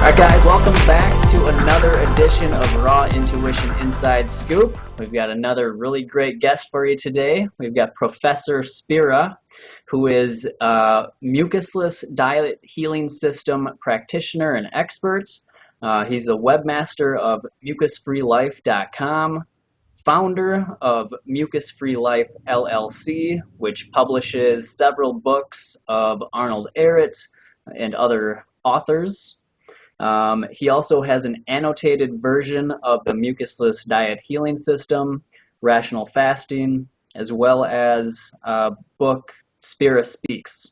Alright guys, welcome back to another edition of Raw Intuition Inside Scoop. We've got another really great guest for you today. We've got Professor Spira, who is a Mucusless Diet Healing System practitioner and expert. He's a webmaster of mucusfreelife.com, founder of Mucus Free Life LLC, which publishes several books of Arnold Ehret and other authors. He also has an annotated version of the Mucusless Diet Healing System, Rational Fasting, as well as a book, Spira Speaks.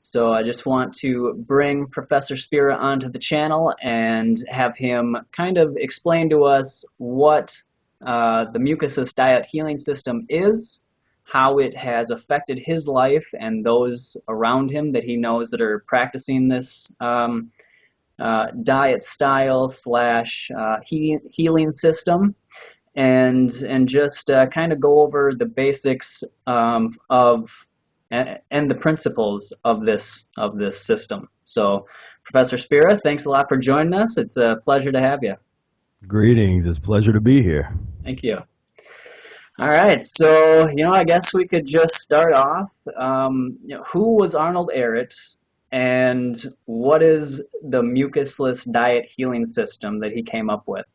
So I just want to bring Professor Spira onto the channel and have him kind of explain to us what the Mucusless Diet Healing System is, how it has affected his life and those around him that he knows that are practicing this diet style / healing system, and just kind of go over the basics of and the principles of this system. So, Professor Spira, thanks a lot for joining us. It's a pleasure to have you. Greetings. It's a pleasure to be here. Thank you. All right, so I guess we could just start off. Who was Arnold Ehret? And what is the Mucusless Diet Healing System that he came up with?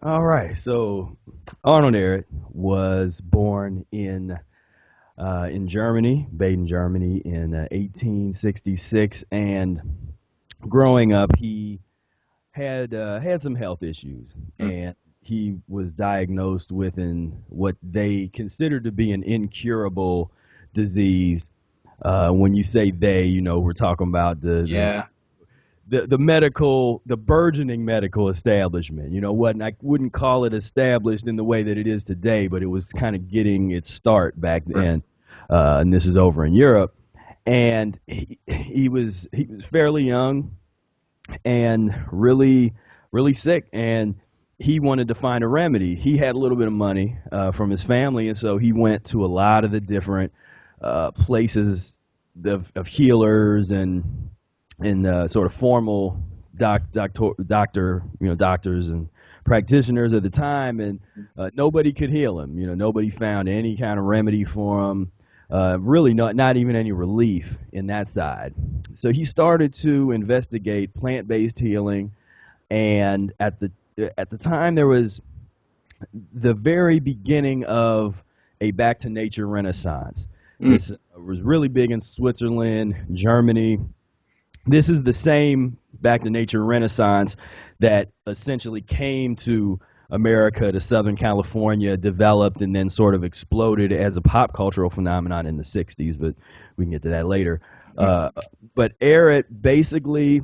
All right. So Arnold Ehret was born in Germany, Baden, Germany, in 1866, and growing up, he had some health issues, and he was diagnosed with what they considered to be an incurable disease. When you say they, we're talking about the burgeoning medical establishment. I wouldn't call it established in the way that it is today, but it was kind of getting its start back then. And this is over in Europe. And he was fairly young and really, really sick. And he wanted to find a remedy. He had a little bit of money from his family, and so he went to a lot of the different places of healers and sort of formal doctors and practitioners at the time, and nobody could heal him. Nobody found any kind of remedy for him. Really, not even any relief in that side. So he started to investigate plant-based healing, and at the time there was the very beginning of a back to nature renaissance. This was really big in Switzerland, Germany. This is the same back to nature renaissance that essentially came to America, to Southern California, developed, and then sort of exploded as a pop cultural phenomenon in the 60s, but we can get to that later. But Ehret, basically,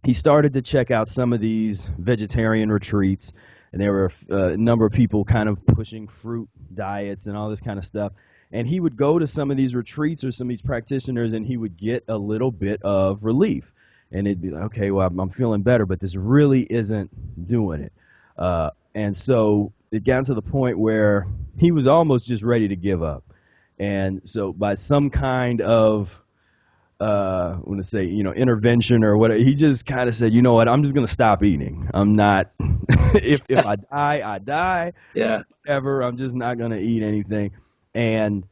he started to check out some of these vegetarian retreats, and there were a number of people kind of pushing fruit diets and all this kind of stuff. And he would go to some of these retreats or some of these practitioners, and he would get a little bit of relief. And it'd be like, okay, well, I'm feeling better, but this really isn't doing it. And so it got to the point where he was almost just ready to give up. And so by some kind of, I want to say, intervention or whatever, he just kind of said, you know what, I'm just going to stop eating. I'm not, if I die, I die. Yeah. Ever, I'm just not going to eat anything. And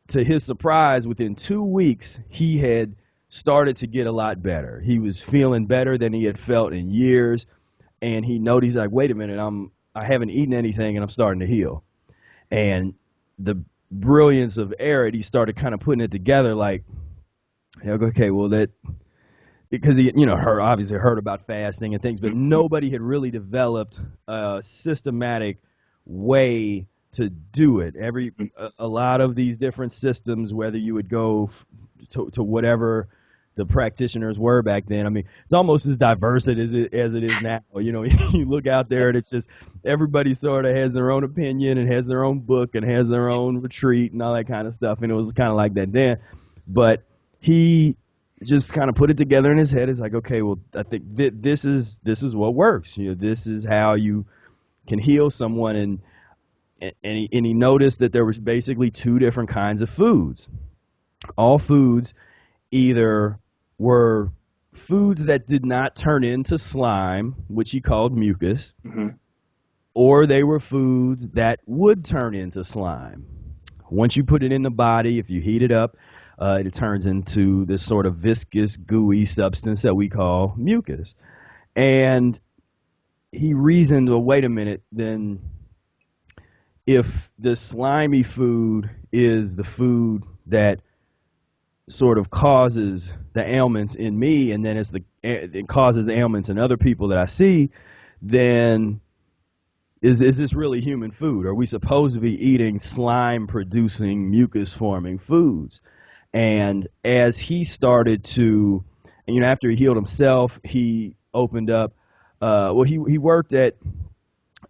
to his surprise, within 2 weeks, he had started to get a lot better. He was feeling better than he had felt in years. And he noticed, he's like, wait a minute, I haven't eaten anything and I'm starting to heal. And the brilliance of Ehret, he started kind of putting it together like, okay, well, because he, obviously heard about fasting and things, but nobody had really developed a systematic way to do it. A lot of these different systems, whether you would go to whatever the practitioners were back then. I mean, it's almost as diverse as it is now. You look out there and it's just everybody sort of has their own opinion and has their own book and has their own retreat and all that kind of stuff. And it was kind of like that then. But he just kind of put it together in his head. It's like, okay, well, I think this is what works. This is how you can heal someone. And he noticed that there was basically two different kinds of foods. All foods either were foods that did not turn into slime, which he called mucus, Mm-hmm. or they were foods that would turn into slime. Once you put it in the body, if you heat it up, it turns into this sort of viscous, gooey substance that we call mucus. And he reasoned, well, wait a minute, then if the slimy food is the food that sort of causes the ailments in me, and then it causes ailments in other people that I see, then is this really human food? Are we supposed to be eating slime producing, mucus forming foods? And as he started to, after he healed himself, he opened up, he worked at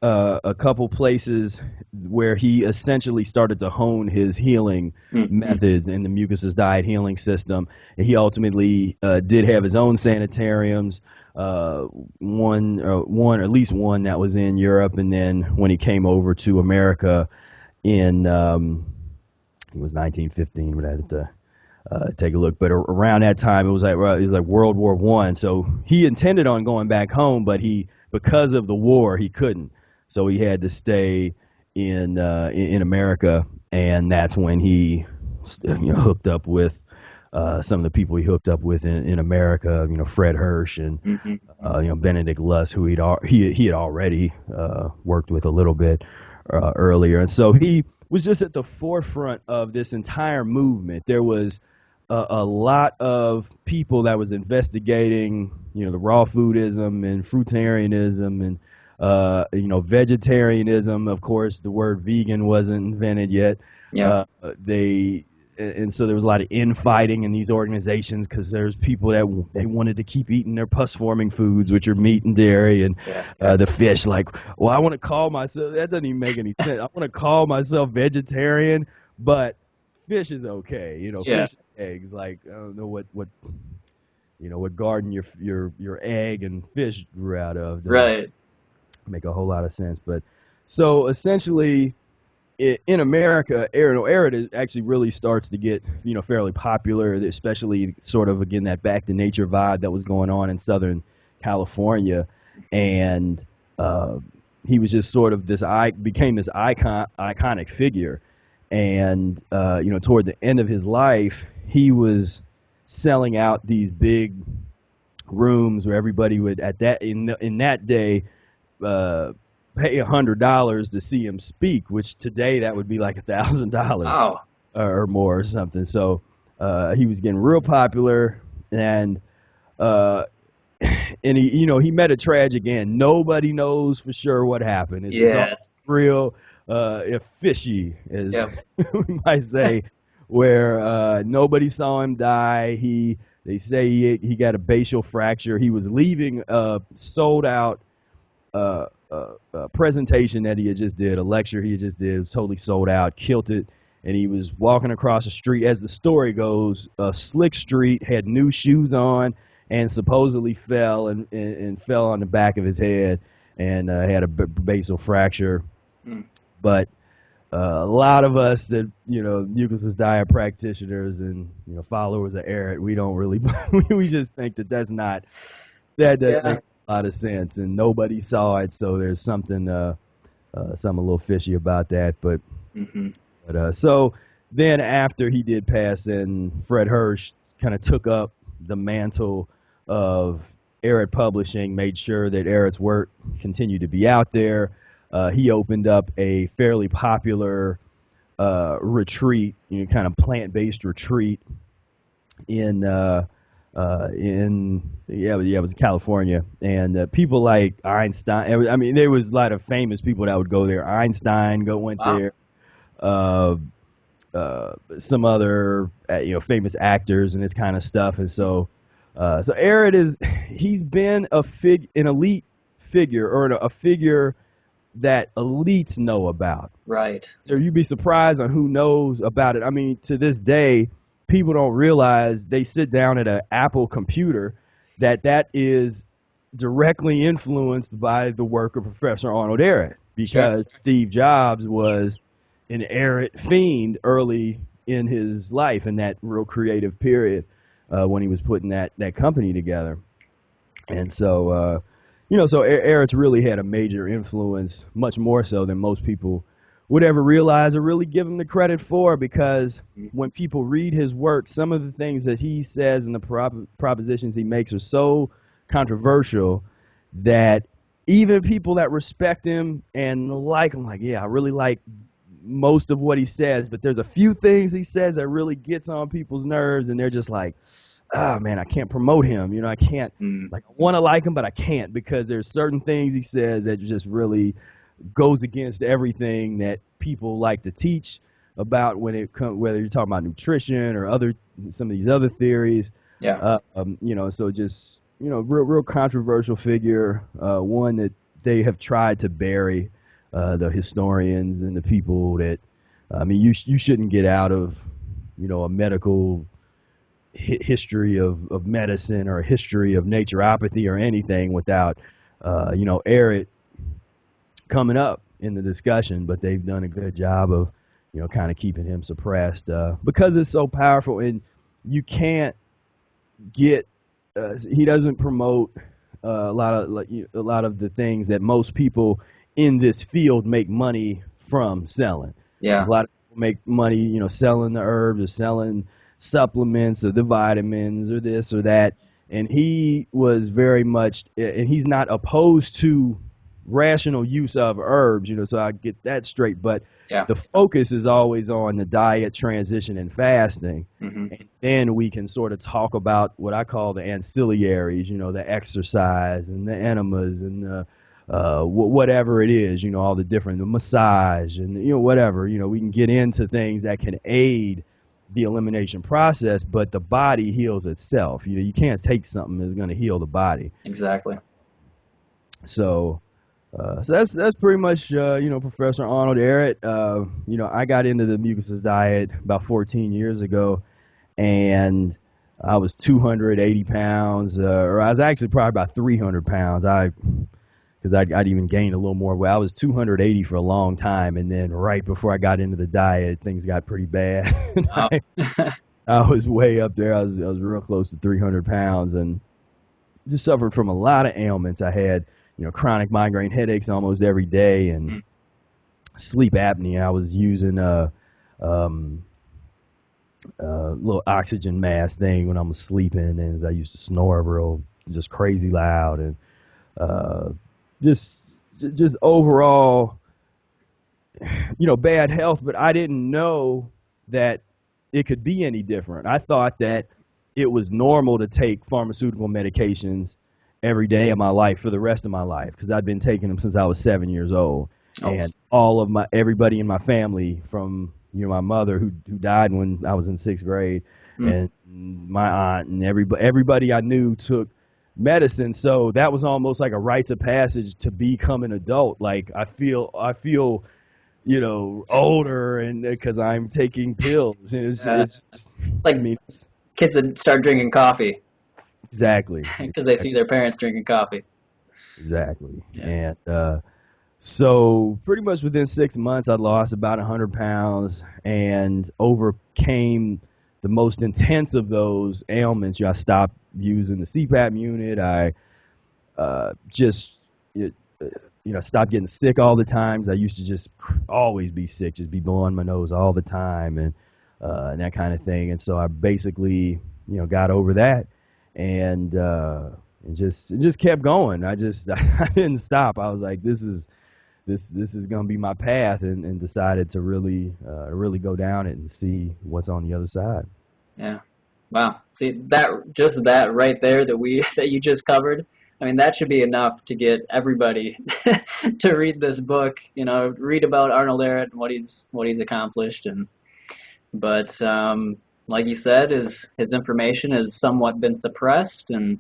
a couple places where he essentially started to hone his healing methods in the Mucusless Diet Healing System. And he ultimately did have his own sanitariums, one at least one that was in Europe, and then when he came over to America in it was 1915, but I had to take a look. But around that time, it was like World War I. So he intended on going back home, but because of the war, he couldn't. So he had to stay in America, and that's when he hooked up with some of the people he hooked up with in America. Fred Hirsch and Benedict Luss, who he had already worked with a little bit earlier, and so he was just at the forefront of this entire movement. There was a lot of people that was investigating, the raw foodism and fruitarianism and vegetarianism. Of course, the word vegan wasn't invented yet. Yeah. And so there was a lot of infighting in these organizations because there's people that they wanted to keep eating their pus-forming foods, which are meat and dairy, and the fish. Like, well, I want to call myself. That doesn't even make any sense. I want to call myself vegetarian, but fish is okay. Fish and eggs. Like, I don't know what garden your egg and fish grew out of. Right. Make a whole lot of sense. But so essentially in America, Arnold Ehret actually really starts to get fairly popular, especially sort of, again, that back to nature vibe that was going on in Southern California. And he was just sort of became this iconic figure. And toward the end of his life, he was selling out these big rooms where everybody would in that day pay $100 to see him speak, which today that would be like $1,000 or more or something. So he was getting real popular, and he met a tragic end. Nobody knows for sure what happened. It's all real fishy, as we might say, where nobody saw him die. They say he got a basial fracture. He was leaving sold out presentation that he had just did, a lecture he just did. It was totally sold out, killed it, and he was walking across the street. As the story goes, a slick street, had new shoes on, and supposedly fell and fell on the back of his head and had a basal fracture. But a lot of us that Mucusless diet practitioners and followers of Ehret, we don't really we just think that's not that doesn't make a lot of sense, and nobody saw it, so there's something a little fishy about that. But so then after he did pass, then Fred Hirsch kind of took up the mantle of Ehret Publishing, made sure that Ehret's work continued to be out there. He opened up a fairly popular retreat, kind of plant-based retreat in it was California, and people like Einstein. I mean, there was a lot of famous people that would go there. Einstein went there. Some other famous actors and this kind of stuff. And so Ehret he's been an elite figure, or a figure that elites know about. Right. So you'd be surprised on who knows about it. I mean, to this day, people don't realize they sit down at an Apple computer that is directly influenced by the work of Professor Arnold Ehret, because Steve Jobs was an Ehret fiend early in his life, in that real creative period. when he was putting that company together. And so, so Ehret's really had a major influence, much more so than most people would ever realize or really give him the credit for, because when people read his work, some of the things that he says and the propositions he makes are so controversial that even people that respect him and like him, like, yeah, I really like most of what he says, but there's a few things he says that really gets on people's nerves, and they're just like, oh man, I can't promote him. I can't, like, I want to like him, but I can't, because there's certain things he says that just really goes against everything that people like to teach about when it comes, whether you're talking about nutrition or some of these other theories. Yeah. So just, real controversial figure, one that they have tried to bury, the historians and the people that, you shouldn't get out of, a medical history of medicine or a history of naturopathy or anything without, Ehret coming up in the discussion. But they've done a good job of, kind of keeping him suppressed, because it's so powerful, and you can't get, he doesn't promote a lot of the things that most people in this field make money from selling. Yeah. A lot of people make money, selling the herbs or selling supplements or the vitamins or this or that. And he was very much, and he's not opposed to rational use of herbs, so I get that straight. But yeah, the focus is always on the diet, transition, and fasting. Mm-hmm. And then we can sort of talk about what I call the ancillaries, the exercise and the enemas and the whatever it is, all the different, the massage and, whatever, we can get into things that can aid the elimination process, but the body heals itself. You can't take something that's going to heal the body. Exactly. So that's pretty much, Professor Arnold Ehret. I got into the Mucusless diet about 14 years ago, and I was 280 pounds, or I was actually probably about 300 pounds. Because I'd even gained a little more weight. I was 280 for a long time, and then right before I got into the diet, things got pretty bad. Oh. I was way up there. I was real close to 300 pounds, and just suffered from a lot of ailments. I had, chronic migraine headaches almost every day, and sleep apnea. I was using a little oxygen mask thing when I was sleeping, and I used to snore real, just crazy loud, and just overall, bad health. But I didn't know that it could be any different. I thought that it was normal to take pharmaceutical medications every day of my life for the rest of my life, because I'd been taking them since I was 7 years old. Oh. And everybody in my family, from my mother who died when I was in 6th grade, and my aunt, and everybody I knew took medicine. So that was almost like a rites of passage to become an adult. Like I feel older, and because I'm taking pills, and it's like, kids that start drinking coffee. Exactly. Because they see their parents drinking coffee. Exactly. Yeah. And so pretty much within 6 months, I lost about 100 pounds and overcame the most intense of those ailments. I stopped using the CPAP unit. I stopped getting sick all the times. I used to just always be sick, just be blowing my nose all the time, and that kind of thing. And so I basically, got over that, and just kept going. I didn't stop. I was like, this is going to be my path, and decided to really go down it and see what's on the other side. Yeah. Wow. See, that right there that you just covered, I mean, that should be enough to get everybody to read this book, read about Arnold Ehret and what he's accomplished. But like you said, his information has somewhat been suppressed, and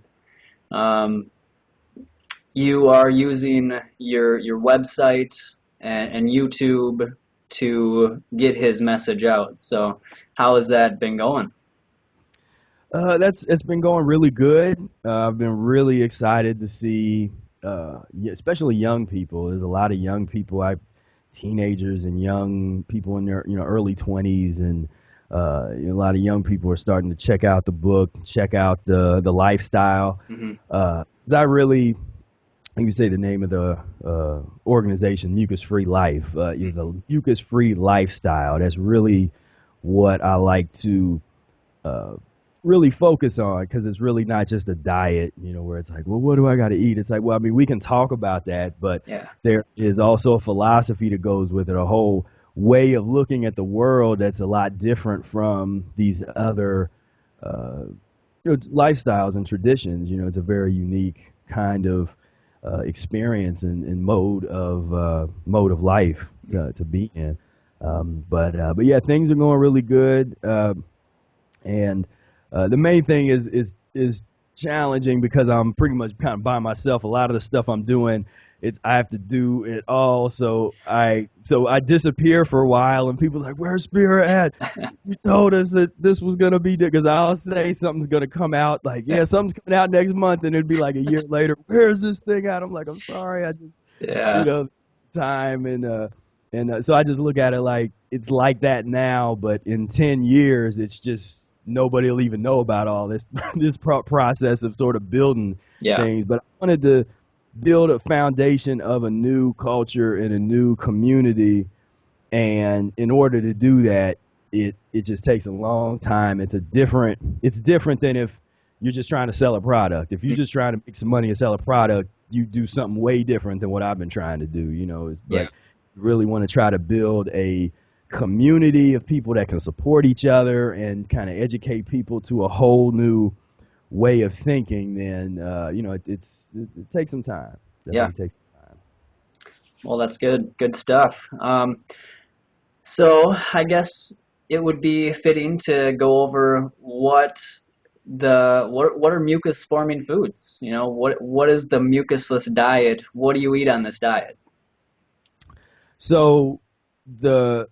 you are using your website and YouTube to get his message out. So how has that been going? It's been going really good. I've been really excited to see, especially young people. There's a lot of young people, teenagers and young people in their early 20s, and A lot of young people are starting to check out the book, check out the lifestyle. Hmm. 'Cause I really, you can say the name of the organization, Mucus Free Life, the mucus free lifestyle. That's really what I like to uh, really focus on, because it's really not just a diet, where it's like, well, what do I got to eat? It's like, well, I mean, we can talk about that, but Yeah. there is also a philosophy that goes with it, a whole way of looking at the world that's a lot different from these other uh, lifestyles and traditions. It's a very unique kind of experience and mode of life to be in. But yeah, things are going really good. And the main thing is challenging, because I'm pretty much kind of by myself. A lot of the stuff I'm doing, I have to do it all. So I disappear for a while, and people are like, "Where's Spira at? You told us that this was gonna be," because I'll say something's gonna come out, like, yeah, something's coming out next month, and it'd be like a year later, "Where's this thing at?" I'm like, "I'm sorry, I just you Yeah. know time." And so I just look at it like it's like that now, but in 10 years, it's just nobody will even know about all this process of sort of building Yeah. things. But I wanted to build a foundation of a new culture and a new community, and in order to do that, it just takes a long time. It's different than if you're just trying to sell a product. If you're just trying to make some money and sell a product, you do something way different than what I've been trying to do. Yeah. But you really want to try to build a community of people that can support each other and kind of educate people to a whole new way of thinking. Then it takes some time. Yeah. Definitely takes some time. Well, that's good. Good stuff. So I guess it would be fitting to go over what are mucus forming foods? What is the mucusless diet? What do you eat on this diet? So the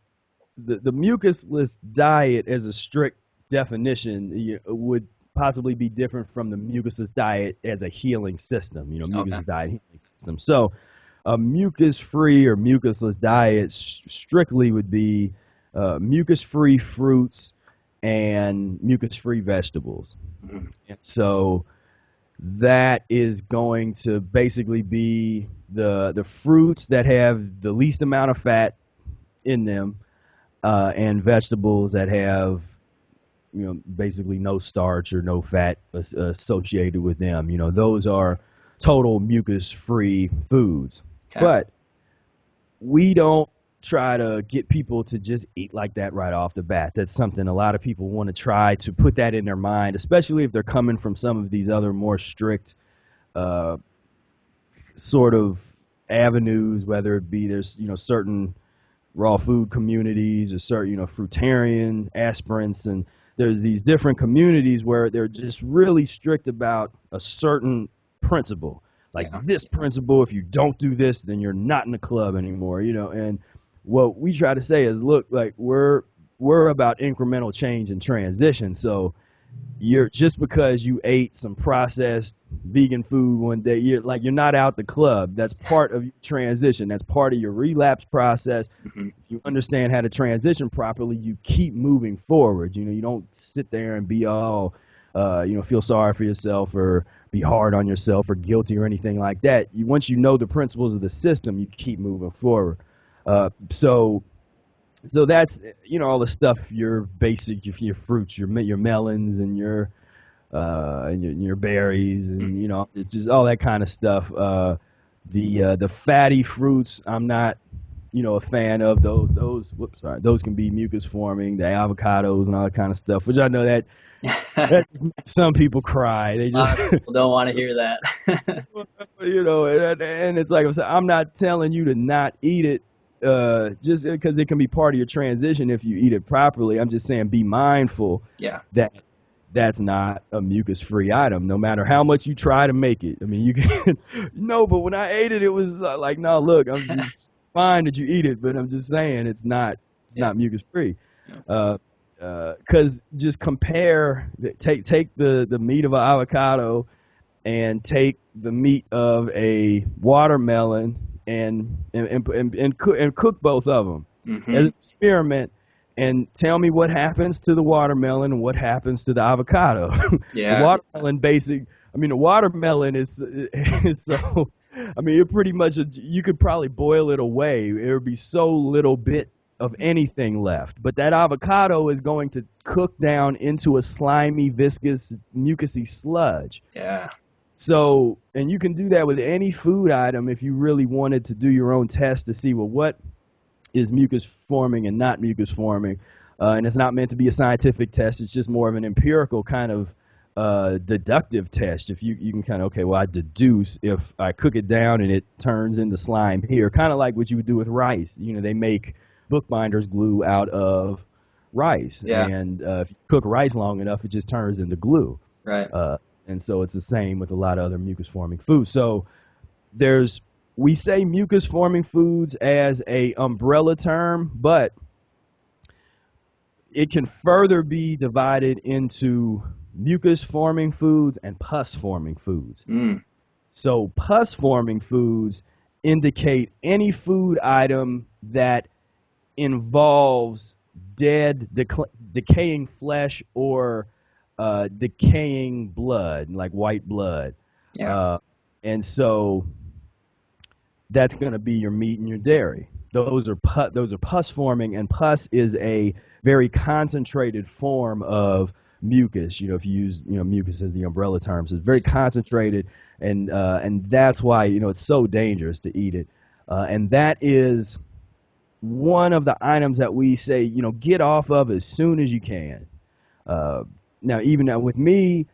mucusless diet, as a strict definition, would possibly be different from the mucusless diet as a healing system. Okay. Mucusless diet healing system. So a mucus-free or mucusless diet strictly would be mucus-free fruits and mucus-free vegetables. Mhm. And so that is going to basically be the fruits that have the least amount of fat in them, and vegetables that have basically no starch or no fat associated with them. Those are total mucus free foods. Okay. But we don't try to get people to just eat like that right off the bat. That's something a lot of people want to try to put that in their mind, especially if they're coming from some of these other more strict uh, sort of avenues, whether it be there's certain raw food communities or certain fruitarian aspirants, and there's these different communities where they're just really strict about a certain principle, like Yeah. this principle: if you don't do this, then you're not in the club anymore. And what we try to say is, look, like we're about incremental change and transition. So you're just because you ate some processed vegan food one day, you're not out the club. That's part of your transition. That's part of your relapse process. Hmm. If you understand how to transition properly, you keep moving forward. You don't sit there and be all feel sorry for yourself or be hard on yourself or guilty or anything like that. Once you know the principles of the system, you keep moving forward. So that's all the stuff, your basic, your fruits, your melons and your berries, and it's just all that kind of stuff. The fatty fruits, I'm not a fan of those. Whoops, sorry. Those can be mucus forming. The avocados and all that kind of stuff, which I know that just makes some people cry. They A lot of just people don't want to hear that. and it's like I'm not telling you to not eat it, just because it can be part of your transition if you eat it properly. I'm just saying be mindful Yeah. that that's not a mucus-free item, no matter how much you try to make it. I mean, you can no, but when I ate it, it was like, no, look, it's fine that you eat it, but I'm just saying it's not Yeah. mucus-free. Yeah. Because just take the meat of an avocado and take the meat of a watermelon and cook both of them as Hmm. an experiment, And tell me what happens to the watermelon and what happens to the avocado. The Yeah. watermelon the watermelon is so, I mean, it pretty much, you could probably boil it away. There would be so little bit of anything left. But that avocado is going to cook down into a slimy, viscous, mucusy sludge. Yeah. So, and you can do that with any food item if you really wanted to do your own test to see, well, what is mucus forming and not mucus forming. And it's not meant to be a scientific test. It's just more of an empirical kind of deductive test. If you can kind of, okay, well, I deduce if I cook it down and it turns into slime here, kind of like what you would do with rice. You know, they make bookbinders glue out of rice. Yeah. And if you cook rice long enough, it just turns into glue. Right. And so it's the same with a lot of other mucus forming foods. So we say mucus forming foods as a umbrella term, but it can further be divided into mucus forming foods and pus forming foods. So pus forming foods indicate any food item that involves dead, decaying flesh or decaying blood, like white blood. Yeah. And so that's going to be your meat and your dairy. Those are pus forming, and pus is a very concentrated form of mucus. You know, if you use mucus as the umbrella term, so it's very concentrated, and that's why it's so dangerous to eat it. And that is one of the items that we say get off of as soon as you can. Now with me,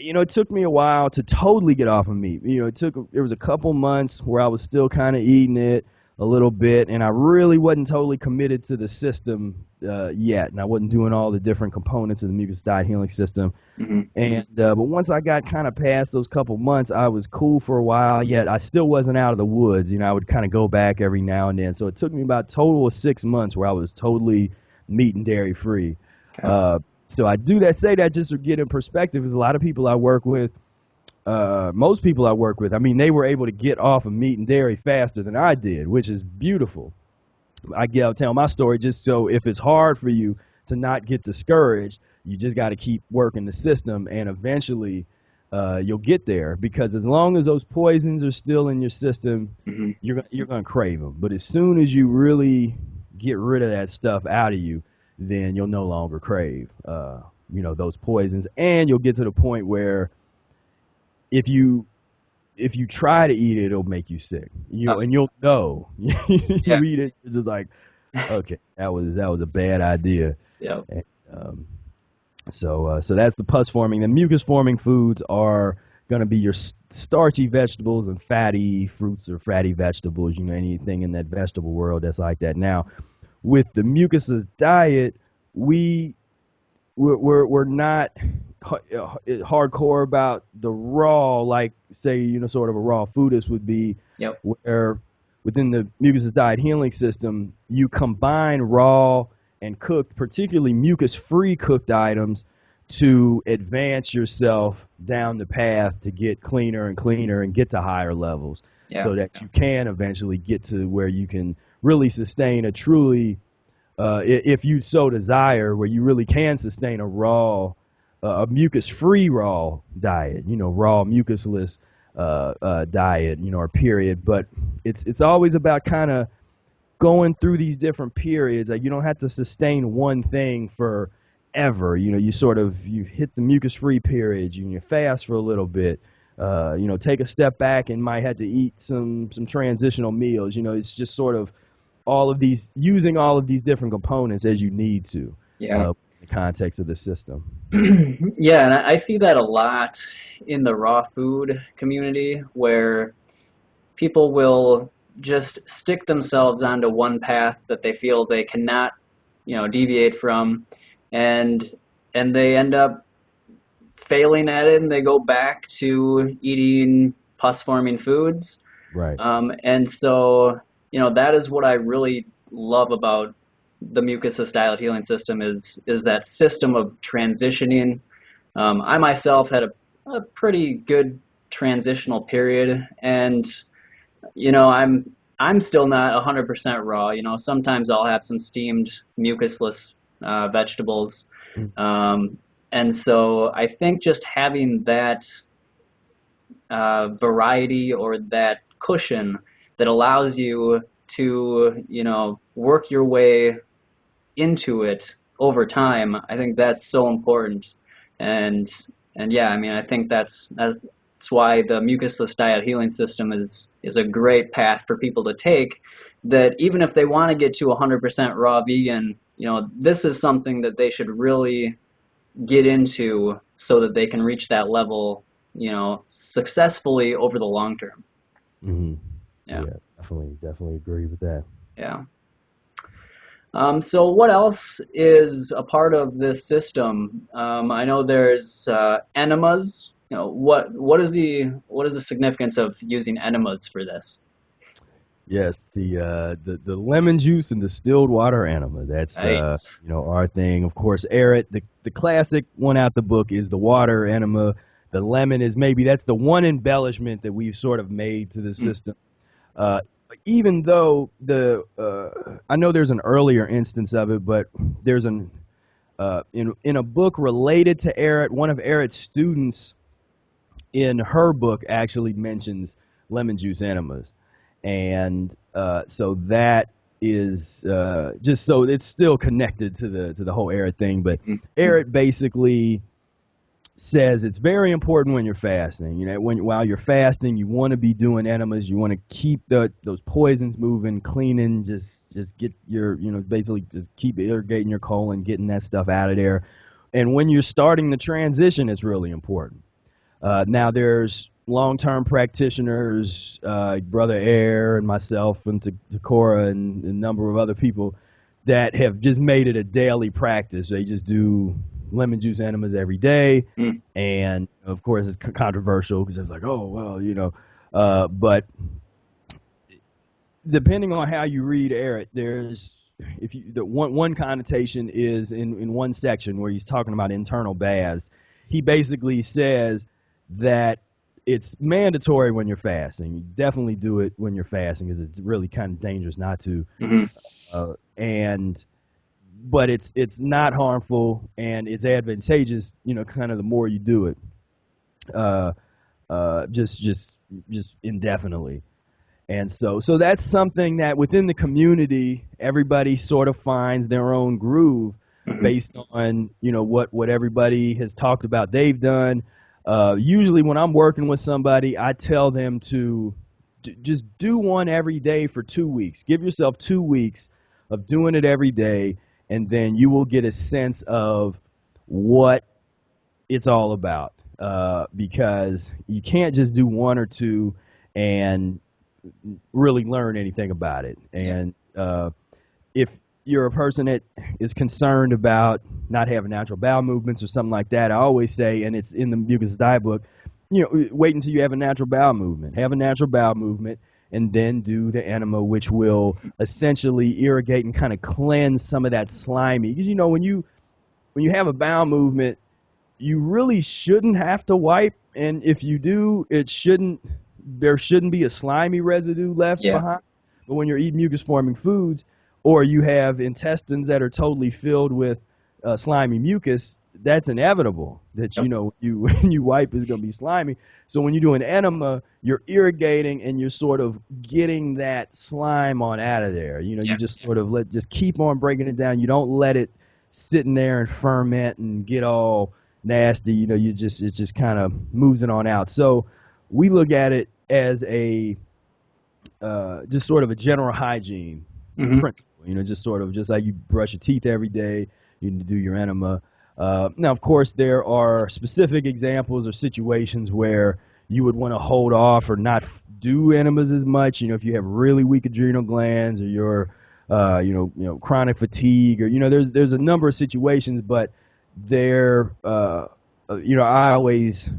it took me a while to totally get off of meat. There was a couple months where I was still kind of eating it a little bit, and I really wasn't totally committed to the system yet, and I wasn't doing all the different components of the Mucusless Diet Healing System. And but once I got kind of past those couple months, I was cool for a while, yet I still wasn't out of the woods. I would kind of go back every now and then. So it took me about a total of 6 months where I was totally meat and dairy free. Okay. So I say that just to get in perspective, because a lot of people I work with, most people I work with, I mean, they were able to get off of meat and dairy faster than I did, which is beautiful. I'll tell my story just so if it's hard for you to not get discouraged, you just got to keep working the system, and eventually you'll get there, because as long as those poisons are still in your system, you're going to crave them. But as soon as you really get rid of that stuff out of you, then you'll no longer crave, those poisons, and you'll get to the point where if you try to eat it, it'll make you sick. And you'll know. You eat it, it's just like, okay, that was a bad idea. Yeah. And, so that's the pus forming. The mucus forming foods are going to be your starchy vegetables and fatty fruits or fatty vegetables. Anything in that vegetable world that's like that. Now, with the mucusless diet, we're not hardcore about the raw, like say sort of a raw foodist would be. Yep. Where within the mucusless diet healing system, you combine raw and cooked, particularly mucus-free cooked items, to advance yourself down the path to get cleaner and cleaner and get to higher levels, so that you can eventually get to where you can really sustain a truly, if you so desire, where you really can sustain a raw, a mucus-free raw diet, raw mucusless diet, or period. But it's always about kind of going through these different periods. Like, you don't have to sustain one thing forever. You hit the mucus-free period, you fast for a little bit, take a step back and might have to eat some transitional meals. It's just sort of using all of these different components as you need to. In the context of the system. Yeah, and I see that a lot in the raw food community, where people will just stick themselves onto one path that they feel they cannot, deviate from, and they end up failing at it, and they go back to eating pus-forming foods. Right. And so, that is what I really love about the Mucusless Diet Healing System is that system of transitioning. I myself had a pretty good transitional period, and I'm I'm still not 100% raw. Sometimes I'll have some steamed mucusless vegetables. Mm. Um, and so I think just having that variety or that cushion that allows you to, work your way into it over time, I think that's so important. And and yeah, I mean, I think that's why the mucusless diet healing system is a great path for people to take. That even if they want to get to 100% raw vegan, this is something that they should really get into so that they can reach that level, successfully over the long term. Hmm. Yeah, Yeah, definitely agree with that. yeah. So what else is a part of this system? I know there's enemas. What is the significance of using enemas for this? Yes, the lemon juice and distilled water enema. That's Right. our thing. Of course, Ehret, the classic one out the book is the water enema. The lemon is maybe that's the one embellishment that we've sort of made to the Mm, system. Uh, Even though I know there's an earlier instance of it, but there's in a book related to Ehret, one of Ehret's students in her book actually mentions lemon juice enemas, and so that is just so it's still connected to the whole Ehret thing. But mm, Ehret basically says it's very important when you're fasting. While you're fasting, you want to be doing enemas. You want to keep those poisons moving, cleaning. Just get your basically just keep irrigating your colon, getting that stuff out of there. And when you're starting the transition, it's really important. Now there's long-term practitioners, Brother Air and myself and Takora and a number of other people that have just made it a daily practice. They just do lemon juice enemas every day, mm. and of course it's controversial because it's like, oh well, but depending on how you read Ehret, there's if you the one connotation is in one section where he's talking about internal baths. He basically says that it's mandatory when you're fasting. You definitely do it when you're fasting because it's really kind of dangerous not to. Hmm. And but it's not harmful and it's advantageous. Kind of the more you do it, uh, just indefinitely. And so that's something that within the community, everybody sort of finds their own groove Hmm. based on, what everybody has talked about they've done. Usually when I'm working with somebody, I tell them to just do one every day for 2 weeks. Give yourself 2 weeks of doing it every day, and then you will get a sense of what it's all about. Because you can't just do one or two and really learn anything about it. Yeah. And if you're a person that is concerned about not having natural bowel movements or something like that, I always say, and it's in the Mucusless Diet book, wait until you have a natural bowel movement. Have a natural bowel movement, and then do the enema, which will essentially irrigate and kind of cleanse some of that slimy. Because when you have a bowel movement, you really shouldn't have to wipe, and if you do, there shouldn't be a slimy residue left Yeah. behind. But when you're eating mucus forming foods, or you have intestines that are totally filled with slimy mucus, that's inevitable that Yep. you when you wipe is going to be slimy. So when you do an enema, you're irrigating and you're sort of getting that slime on out of there. You Yeah. just sort of just keep on breaking it down. You don't let it sit in there and ferment and get all nasty. It just kind of moves it on out. So we look at it as a just sort of a general hygiene Hmm. principle. Just sort of just like you brush your teeth every day, you need to do your enema. Now, of course, there are specific examples or situations where you would want to hold off or not do enemas as much. If you have really weak adrenal glands or you're, chronic fatigue, or there's a number of situations, but I always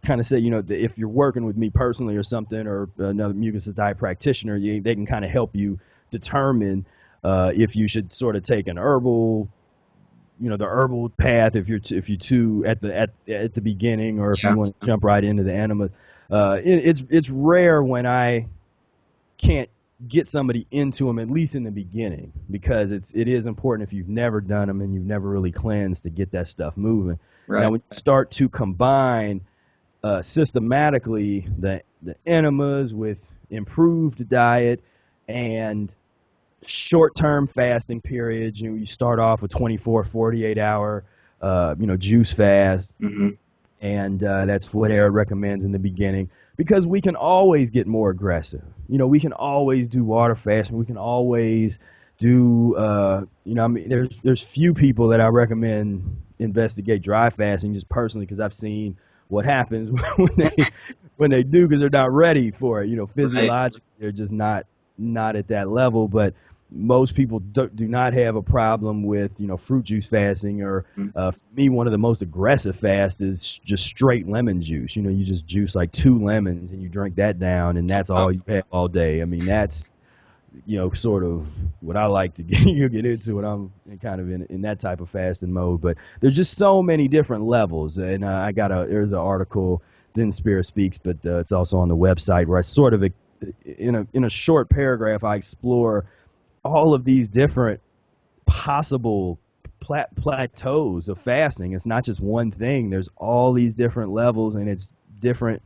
kind of say, if you're working with me personally or something, or another mucusless diet practitioner, they can kind of help you determine if you should sort of take an herbal, the herbal path if you too at the beginning, or if Yeah. you want to jump right into the enema. It's rare when I can't get somebody into them, at least in the beginning, because it is important if you've never done them and you've never really cleansed to get that stuff moving. Right. Now, when you start to combine systematically the enemas with improved diet and short-term fasting periods, you start off with 24, 48-hour, juice fast, and that's what Ehret recommends in the beginning, because we can always get more aggressive. We can always do water fasting. We can always do, there's few people that I recommend investigate dry fasting, just personally, because I've seen what happens when they do, because they're not ready for it. Physiologically, they're just not at that level. But most people do not have a problem with fruit juice fasting, or for me, one of the most aggressive fasts is just straight lemon juice. You just juice like 2 lemons and you drink that down, and that's all you have all day. I mean, that's sort of what I like to get into when I'm kind of in that type of fasting mode. But there's just so many different levels, and there's an article, it's in Spira Speaks, but it's also on the website, where I sort of in a short paragraph I explore all of these different possible plateaus of fasting. It's not just one thing. There's all these different levels, and it's different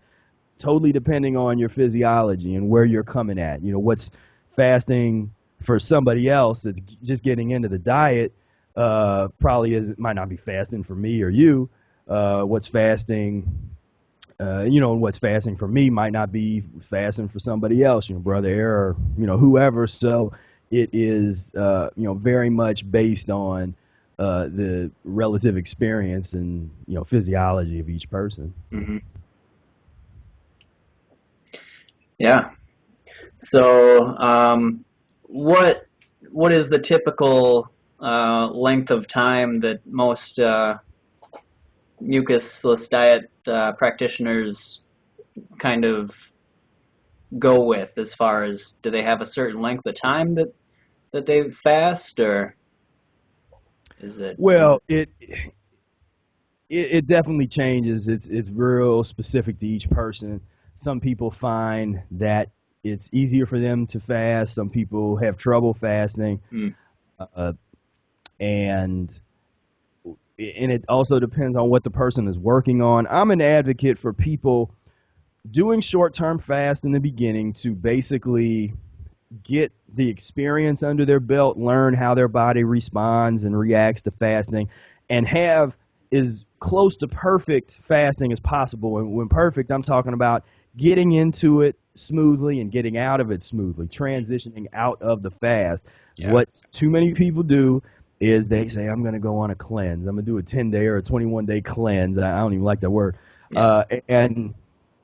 totally depending on your physiology and where you're coming at. What's fasting for somebody else that's just getting into the diet might not be fasting for me or you. What's fasting for me might not be fasting for somebody else, Brother Ehret, or whoever. So it is very much based on the relative experience and physiology of each person. Yeah. So what is the typical length of time that most mucusless diet practitioners kind of go with, as far as, do they have a certain length of time that they fast, or is it? Well, it definitely changes. It's real specific to each person. Some people find that it's easier for them to fast. Some people have trouble fasting, and it also depends on what the person is working on. I'm an advocate for people doing short-term fast in the beginning to basically get the experience under their belt, learn how their body responds and reacts to fasting, and have as close to perfect fasting as possible. And when perfect, I'm talking about getting into it smoothly and getting out of it smoothly, transitioning out of the fast. Yeah. What too many people do is they say, I'm going to go on a cleanse. I'm going to do a 10-day or a 21-day cleanse. I don't even like that word. Yeah. And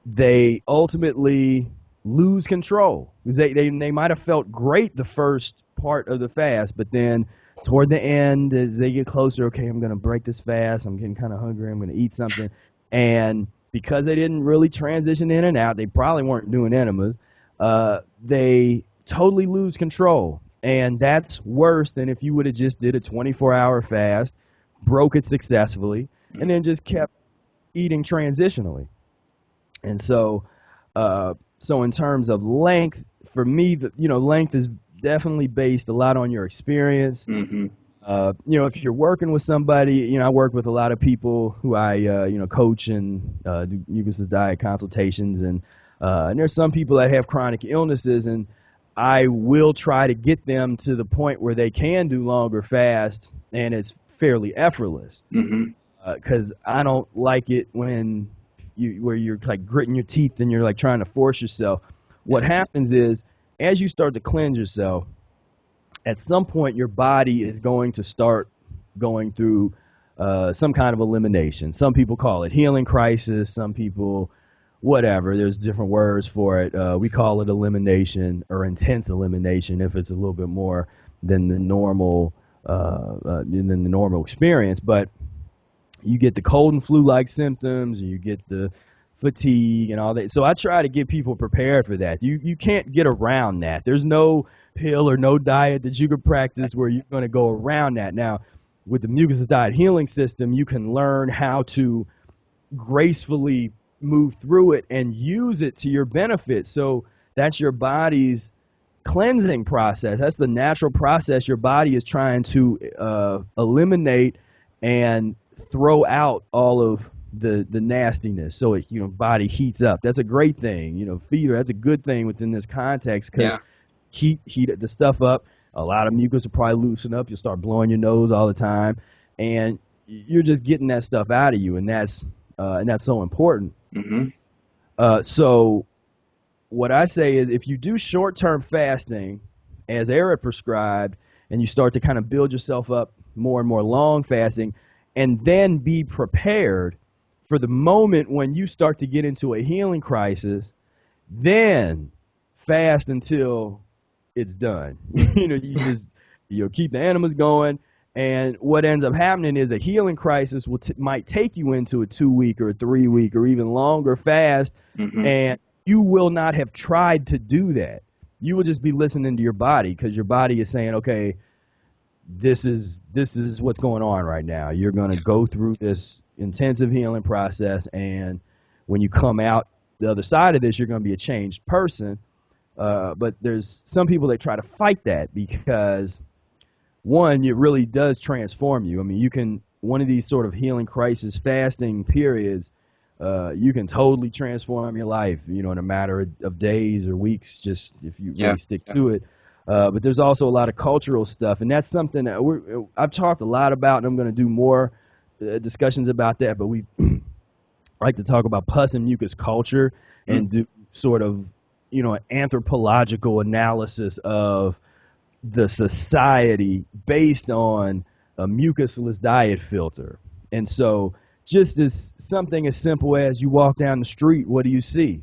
they ultimately lose control, because they might have felt great the first part of the fast, but then toward the end, as they get closer, okay, I'm going to break this fast, I'm getting kind of hungry, I'm going to eat something, and because they didn't really transition in and out, they probably weren't doing enemas, they totally lose control. And that's worse than if you would have just did a 24-hour fast, broke it successfully, and then just kept eating transitionally. And so in terms of length, for me, length is definitely based a lot on your experience. If you're working with somebody, I work with a lot of people who I, coach and do mucusless diet consultations, and there's some people that have chronic illnesses, and I will try to get them to the point where they can do longer fast, and it's fairly effortless. Because I don't like it when you're like gritting your teeth and you're like trying to force yourself. What happens is, as you start to cleanse yourself, at some point your body is going to start going through some kind of elimination. Some people call it healing crisis. Some people, whatever. There's different words for it. We call it elimination, or intense elimination, if it's a little bit more than the normal experience. But you get the cold and flu-like symptoms, and you get the fatigue and all that. So I try to get people prepared for that. You can't get around that. There's no pill or no diet that you could practice where you're going to go around that. Now, with the Mucusless Diet Healing System, you can learn how to gracefully move through it and use it to your benefit. So that's your body's cleansing process. That's the natural process your body is trying to eliminate and throw out all of the nastiness. So it, body heats up. That's a great thing. Fever, that's a good thing within this context, because heat the stuff up. A lot of mucus will probably loosen up. You'll start blowing your nose all the time, and you're just getting that stuff out of you, and that's so important. So what I say is, if you do short-term fasting, as Ehret prescribed, and you start to kind of build yourself up more and more long fasting, and then be prepared for the moment when you start to get into a healing crisis, then fast until it's done. You keep the enemas going, and what ends up happening is a healing crisis might take you into a 2-week or a 3-week or even longer fast, and you will not have tried to do that. You will just be listening to your body, because your body is saying, okay, this is what's going on right now. You're going to go through this intensive healing process, and when you come out the other side of this, you're going to be a changed person. But there's some people that try to fight that, because one, it really does transform you. I mean, one of these sort of healing crisis fasting periods, you can totally transform your life, in a matter of days or weeks, just if you really stick to it. But there's also a lot of cultural stuff, and that's something that I've talked a lot about, and I'm going to do more discussions about that. But we like to talk about pus and mucus culture, and do sort of an anthropological analysis of the society based on a mucusless diet filter. And so, just as something as simple as you walk down the street, what do you see?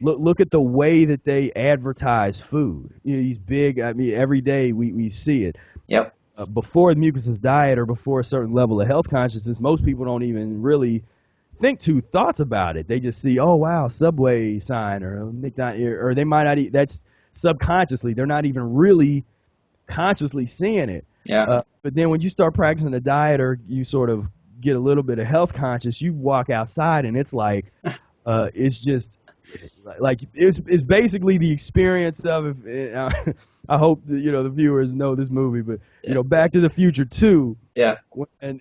Look at the way that they advertise food. These big, every day we see it. Yep. Before the mucusless diet, or before a certain level of health consciousness, most people don't even really think two thoughts about it. They just see, oh wow, Subway sign, or McDonald's, or they might not eat. That's subconsciously. They're not even really consciously seeing it. Yeah. But then when you start practicing the diet, or you sort of get a little bit of health conscious, you walk outside, and it's like, it's just like it's basically the experience of. I hope the viewers know this movie, but Back to the Future 2. Yeah. When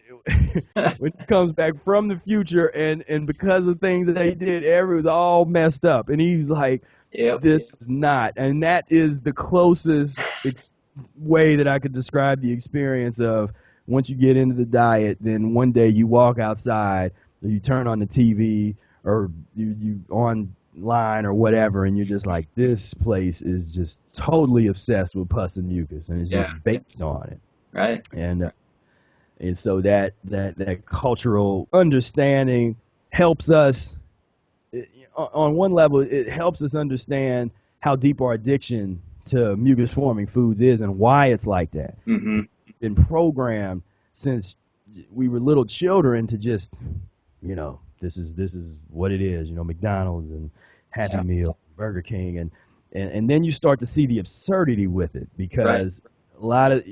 he comes back from the future, and because of things that they did, everything was all messed up, and he was like, this is not. And that is the closest way that I could describe the experience of, once you get into the diet, then one day you walk outside, or you turn on the TV, or you online or whatever, and you're just like, this place is just totally obsessed with pus and mucus, and it's just based on it. Right. And so that cultural understanding helps us, on one level, it helps us understand how deep our addiction to mucus forming foods is, and why it's like that. It's been programmed since we were little children to just, this is what it is, McDonald's and Happy Meal, Burger King, and then you start to see the absurdity with it, because a lot of,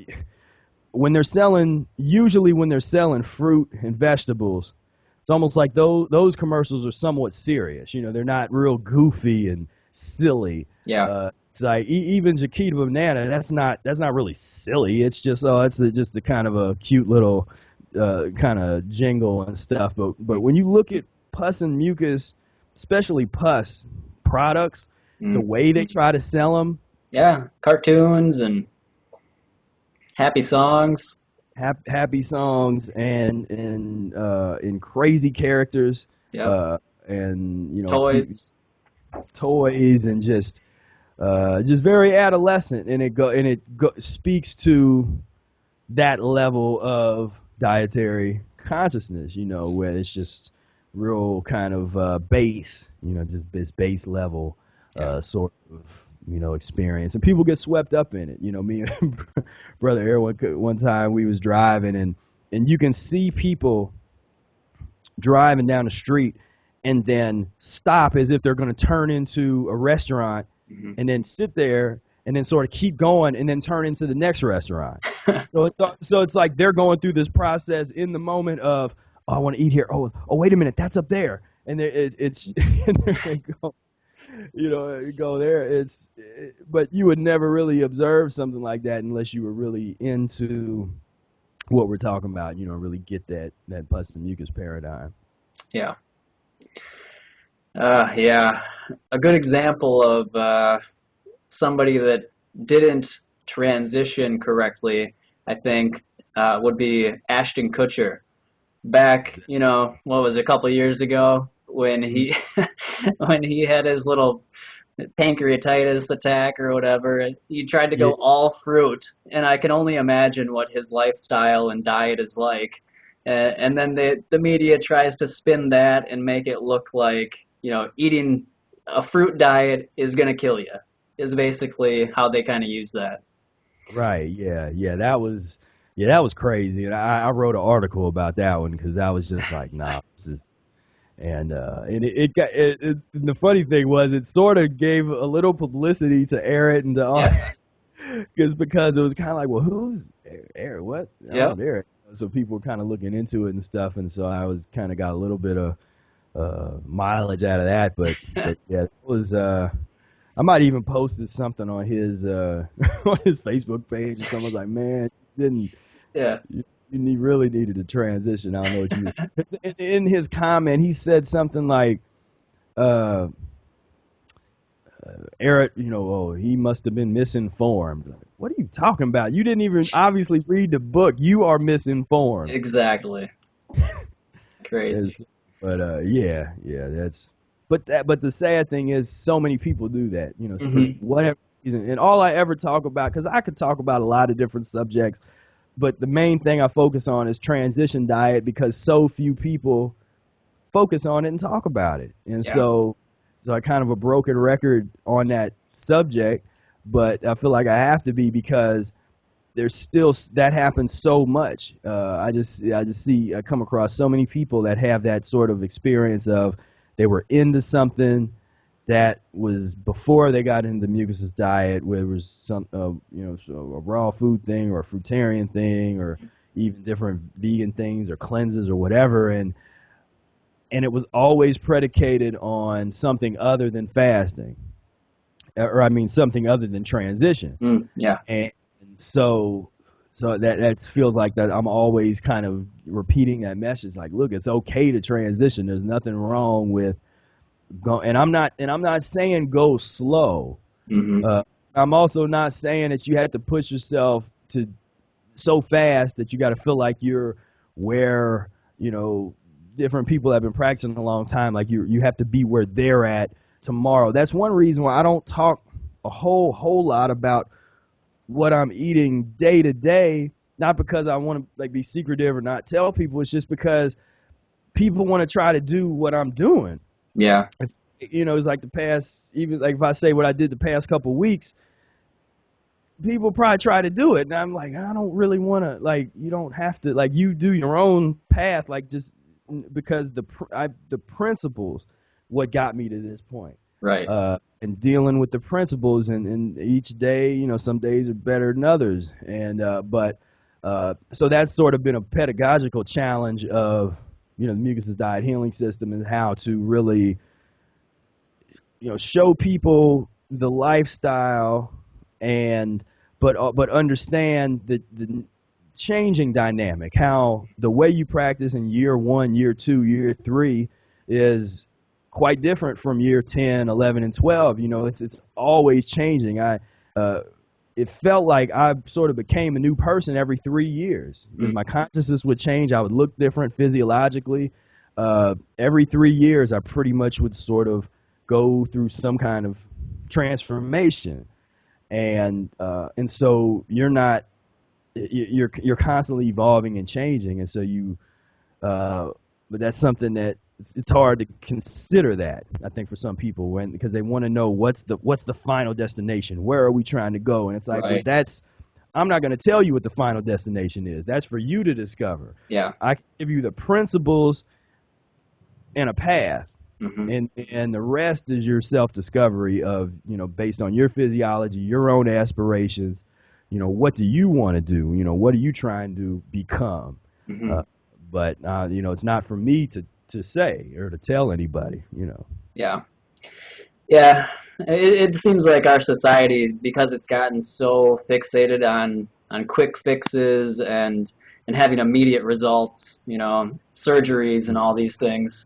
usually when they're selling fruit and vegetables, it's almost like those commercials are somewhat serious. They're not real goofy and silly. Yeah. It's like even Chiquita Banana, that's not really silly. It's just just a kind of a cute little kind of jingle and stuff. But when you look at pus and mucus, especially pus products, the way they try to sell them. Yeah, cartoons and happy songs. Happy songs and crazy characters. Yeah. And toys and just very adolescent, and it speaks to that level of dietary consciousness, where it's just real kind of base, just this base level sort of experience, and people get swept up in it. Me and Brother Ehret, one time we was driving, and you can see people driving down the street and then stop as if they're going to turn into a restaurant, and then sit there and then sort of keep going and then turn into the next restaurant. So it's like they're going through this process in the moment of, oh, I want to eat here. Oh, wait a minute, that's up there. And it's and there they go. You go there. But you would never really observe something like that unless you were really into what we're talking about. Really get that pus and mucus paradigm. Yeah. Yeah. A good example of somebody that didn't transition correctly, I think, would be Ashton Kutcher. Back, what was it, a couple of years ago when he when he had his little pancreatitis attack or whatever. He tried to Yeah, go all fruit, and I can only imagine what his lifestyle and diet is like. And then the media tries to spin that and make it look like eating a fruit diet is going to kill you. Is basically how they kind of use that. right. Yeah. That was crazy. And I wrote an article about that one because I was just like, nah, this is. And the funny thing was it sort of gave a little publicity to Ehret and to all, Yeah. because it was kind of like, well, who's Ehret? What? Yep. Arnold Ehret. So people were kind of looking into it and stuff, and so I was kind of got a little bit of mileage out of that. But yeah, it was. I might even posted something on his on his Facebook page, and someone's like, "Man, you didn't Yeah. you really needed to transition." I don't know what you was. In his comment, he said something like, uh, "Eric, oh, he must have been misinformed." Like, what are you talking about? You didn't even obviously read the book. You are misinformed. Exactly. Crazy. It's- but yeah, that's. But the sad thing is, so many people do that. For Hmm. whatever reason. And all I ever talk about, because I could talk about a lot of different subjects, but the main thing I focus on is transition diet because so few people focus on it and talk about it. And Yeah. so I kind of a broken record on that subject, but I feel like I have to be because there's still that happens so much. I come across so many people that have that sort of experience of they were into something that was before they got into the mucusless diet, where it was some so a raw food thing or a fruitarian thing or even different vegan things or cleanses or whatever, and it was always predicated on something other than fasting, or I mean something other than transition. Yeah. And so that feels like that I'm always kind of repeating that message, like, look, it's okay to transition. There's nothing wrong with go. And I'm not saying go slow. Hmm. I'm also not saying that you have to push yourself to so fast that you got to feel like you're where different people have been practicing a long time. Like you have to be where they're at tomorrow. That's one reason why I don't talk a whole lot about what I'm eating day to day. Not because I want to like be secretive or not tell people. It's just because people want to try to do what I'm doing. Yeah. It's like the past, even like if I say what I did the past couple weeks, people probably try to do it. And I'm like, I don't really want to, like, you don't have to, like, you do your own path, like, just because the principles, what got me to this point. Right. And dealing with the principles, and each day, some days are better than others. So that's sort of been a pedagogical challenge of, the Mucusless Diet Healing System and how to really, show people the lifestyle but understand the changing dynamic, how the way you practice in year 1, year 2, year 3 is quite different from year 10, 11, and 12. It's always changing. It felt like I sort of became a new person every 3 years. Mm. My consciousness would change. I would look different physiologically. Every 3 years, I pretty much would sort of go through some kind of transformation, and so you're constantly evolving and changing, and so but that's something that it's hard to consider that, I think, for some people, because they want to know what's the final destination, where are we trying to go, and it's like, Right. well, I'm not going to tell you what the final destination is. That's for you to discover. Yeah. I can give you the principles and a path, Hmm. and the rest is your self-discovery of, based on your physiology, your own aspirations, what do you want to do, what are you trying to become. Hmm. uh, but it's not for me to say or to tell anybody. Yeah. Yeah, it seems like our society, because it's gotten so fixated on quick fixes and having immediate results, surgeries and all these things.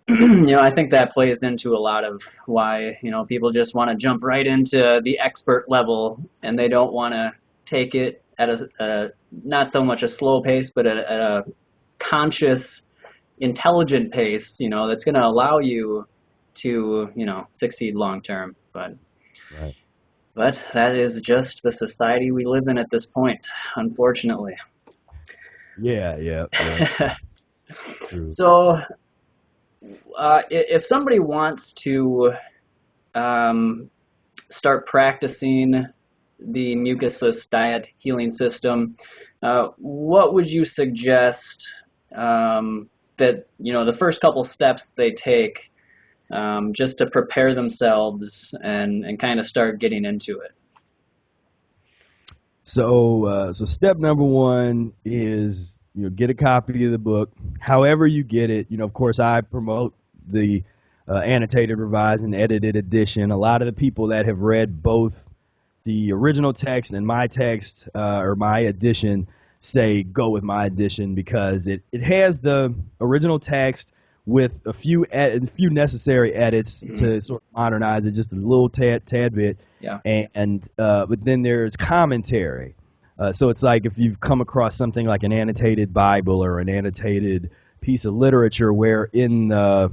I think that plays into a lot of why, people just want to jump right into the expert level and they don't want to take it at a not so much a slow pace, but at a conscious, intelligent pace, that's going to allow you to, succeed long term. Right. But that is just the society we live in at this point, unfortunately. Yeah, yeah, yeah. True. So, if somebody wants to um, start practicing the mucusless diet healing system, what would you suggest that the first couple steps they take just to prepare themselves and kind of start getting into it? So step number one is get a copy of the book. However you get it, of course I promote the annotated, revised, and edited edition. A lot of the people that have read both the original text and my text or my edition say go with my edition because it has the original text with a few necessary edits Mm-hmm. to sort of modernize it just a little tad bit, Yeah. and but then there's commentary. So it's like if you've come across something like an annotated Bible or an annotated piece of literature where in the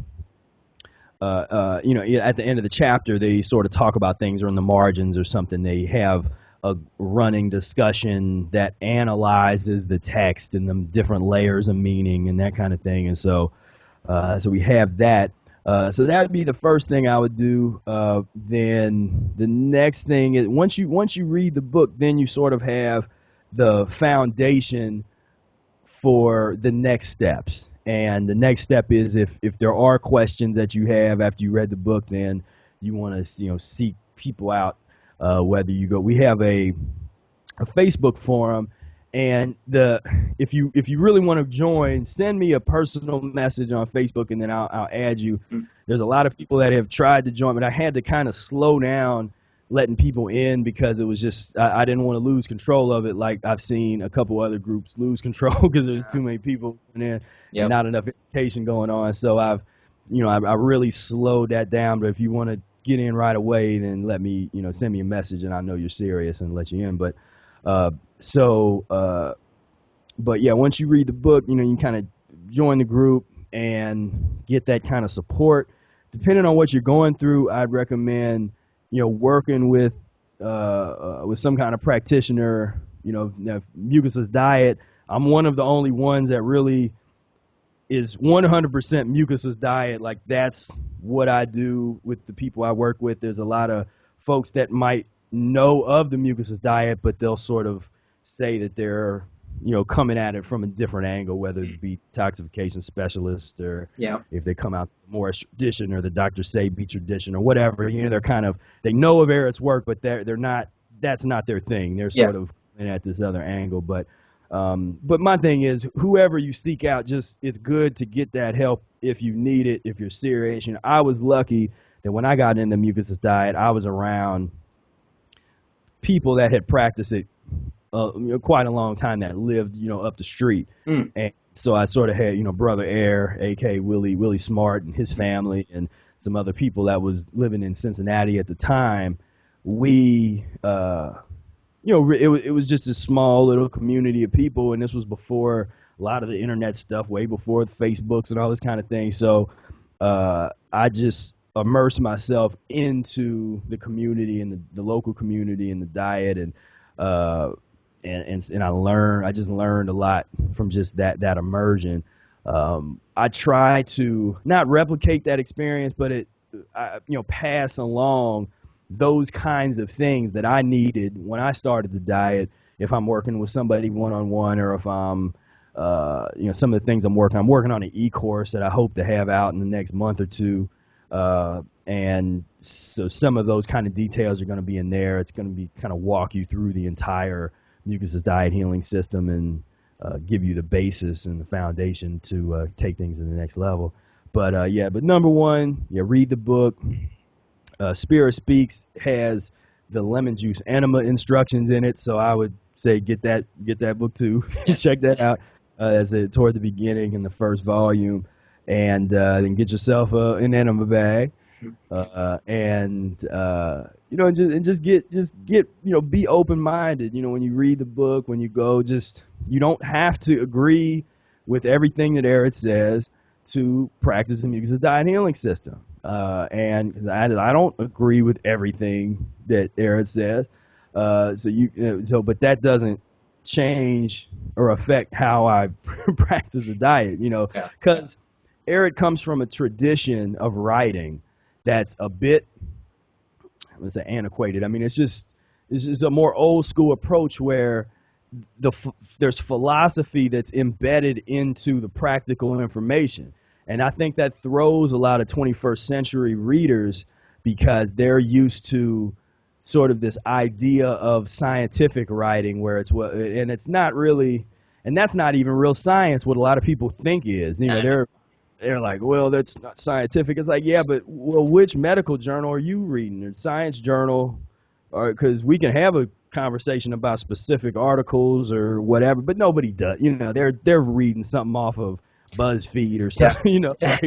at the end of the chapter, they sort of talk about things or in the margins or something. They have a running discussion that analyzes the text and the different layers of meaning and that kind of thing. And so we have that. So that would be the first thing I would do. Then the next thing is once you read the book, then you sort of have the foundation for the next steps. And the next step is if there are questions that you have after you read the book, then you want to seek people out. Whether you go, we have a Facebook forum, and the if you really want to join, send me a personal message on Facebook, and then I'll add you. Mm. There's a lot of people that have tried to join, but I had to kind of slow down letting people in because it was just I didn't want to lose control of it like I've seen a couple other groups lose control because there's too many people in there and Yep. not enough education going on. So I really slowed that down. But if you want to get in right away, then let me send me a message and I know you're serious and let you in. Uh, so, but yeah, once you read the book, you can kind of join the group and get that kind of support. Depending on what you're going through, I'd recommend, working with some kind of practitioner. Mucusless diet. I'm one of the only ones that really is 100% mucusless diet. Like that's what I do with the people I work with. There's a lot of folks that might know of the mucusless diet, but they'll sort of say that they're coming at it from a different angle, whether it be detoxification specialist or Yeah. if they come out more tradition or the Dr. Sebi tradition or whatever. They're kind of they know of Ehret's work, but they're not. That's not their thing. They're Yeah. sort of coming at this other angle, but my thing is, whoever you seek out, just it's good to get that help if you need it, if you're serious. I was lucky that when I got into mucusless diet, I was around people that had practiced it quite a long time that lived up the street, Mm. and so I sort of had brother Air, aka Willie Smart, and his family, and some other people that was living in Cincinnati at the time. We it was just a small little community of people, and this was before a lot of the internet stuff, way before the Facebooks and all this kind of thing. So I just immersed myself into the community and the local community and the diet, uh, I just learned a lot from just that immersion. I try to not replicate that experience, but pass along those kinds of things that I needed when I started the diet. If I'm working with somebody one on one, or if I'm, some of the things I'm working on an e-course that I hope to have out in the next month or two. And so some of those kind of details are going to be in there. It's going to be kind of walk you through the entire mucusless diet healing system and give you the basis and the foundation to take things to the next level. But number one, read the book. Spira Speaks has the lemon juice enema instructions in it, so I would say get that book too. Yeah. Check that out as it toward the beginning in the first volume, and then get yourself an enema bag, and just get be open minded. When you read the book, when you go, just you don't have to agree with everything that Ehret says to practice the Mucusless Diet Healing System. And 'cause I don't agree with everything that Ehret says. But that doesn't change or affect how I practice a diet, Yeah. because Ehret comes from a tradition of writing that's a bit, let's say, antiquated. I mean, it's just a more old school approach where there's philosophy that's embedded into the practical information. And I think that throws a lot of 21st century readers because they're used to sort of this idea of scientific writing where and it's not really, and that's not even real science, what a lot of people think is. They're like, well, that's not scientific. It's like, yeah, but which medical journal are you reading? Or science journal? Or because we can have a conversation about specific articles or whatever, but nobody does. They're reading something off of BuzzFeed or something. Yeah.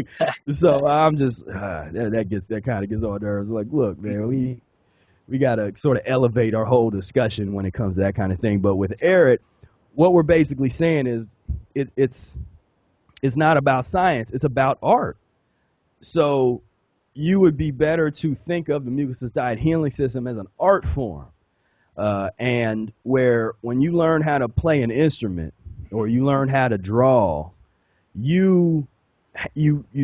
So I'm just that kind of gets on nerves. Like, look, man, we got to sort of elevate our whole discussion when it comes to that kind of thing. But with Ehret, what we're basically saying is it's not about science, it's about art. So you would be better to think of the Mucusless Diet Healing System as an art form. And where when you learn how to play an instrument or you learn how to draw, you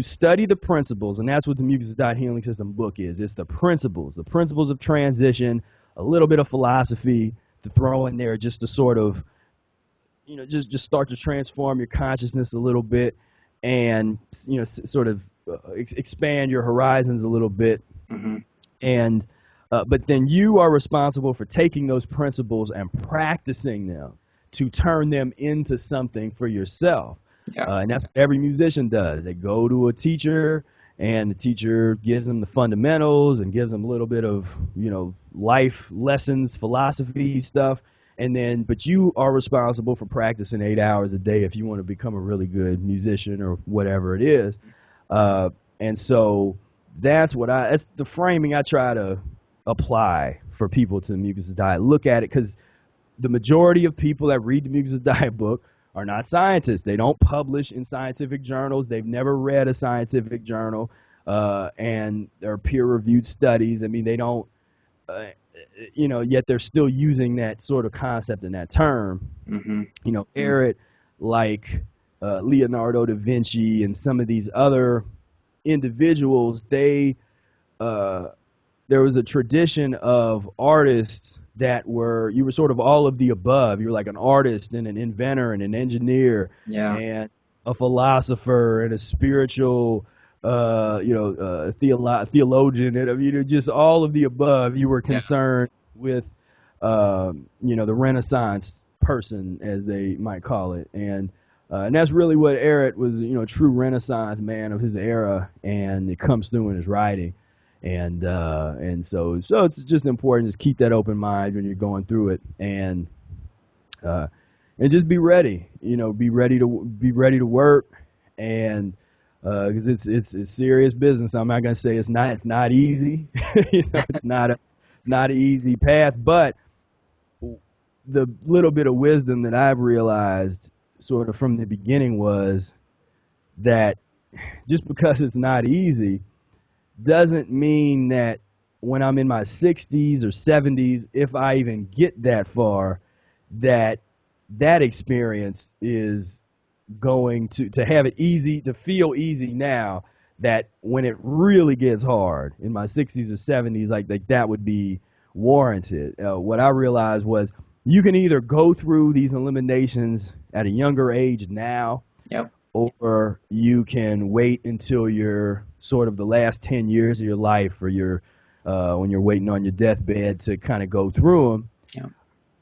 study the principles, and that's what the Mucusless Diet Healing System book is. It's the principles of transition, a little bit of philosophy to throw in there just to sort of, just start to transform your consciousness a little bit and, sort of expand your horizons a little bit. Mm-hmm. And but then you are responsible for taking those principles and practicing them to turn them into something for yourself. Yeah. And that's what every musician does. They go to a teacher, and the teacher gives them the fundamentals and gives them a little bit of, life lessons, philosophy stuff. But you are responsible for practicing 8 hours a day if you want to become a really good musician or whatever it is. And so that's the framing I try to apply for people to the Mucusless Diet. Look at it, because the majority of people that read the Mucusless Diet book are not scientists. They don't publish in scientific journals. They've never read a scientific journal, and they're peer-reviewed studies. I mean, they don't, yet they're still using that sort of concept and that term. Mm-hmm. Ehret, like Leonardo da Vinci and some of these other individuals, there was a tradition of artists that you were sort of all of the above. You were like an artist and an inventor and an engineer, and a philosopher and a spiritual, theologian. And just all of the above. You were concerned with, the Renaissance person, as they might call it, and that's really what Ehret was. A true Renaissance man of his era, and it comes through in his writing. And so it's just important to just keep that open mind when you're going through it, and just be ready. Be ready to work, and because it's serious business. I'm not gonna say it's not easy. It's not an easy path, but the little bit of wisdom that I've realized sort of from the beginning was that just because it's not easy doesn't mean that when I'm in my 60s or 70s, if I even get that far, that experience is going to have it easy, to feel easy now, that when it really gets hard in my 60s or 70s, like that would be warranted. What I realized was you can either go through these eliminations at a younger age now, or you can wait until you're sort of the last 10 years of your life, or when you're waiting on your deathbed to kind of go through them.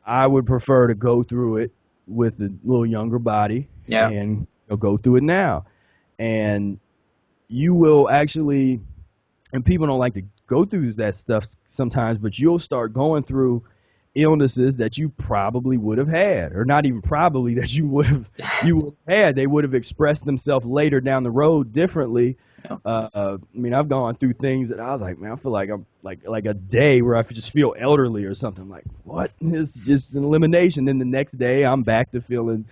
I would prefer to go through it with a little younger body and go through it now. And you will actually, and people don't like to go through that stuff sometimes, but you'll start going through illnesses that you probably would have had, or not even probably, that you would have had. They would have expressed themselves later down the road differently. Yeah. I mean, I've gone through things that I was like, man, I feel like I'm like a day where I just feel elderly or something. I'm like, what? It's just an elimination. Then the next day, I'm back to feeling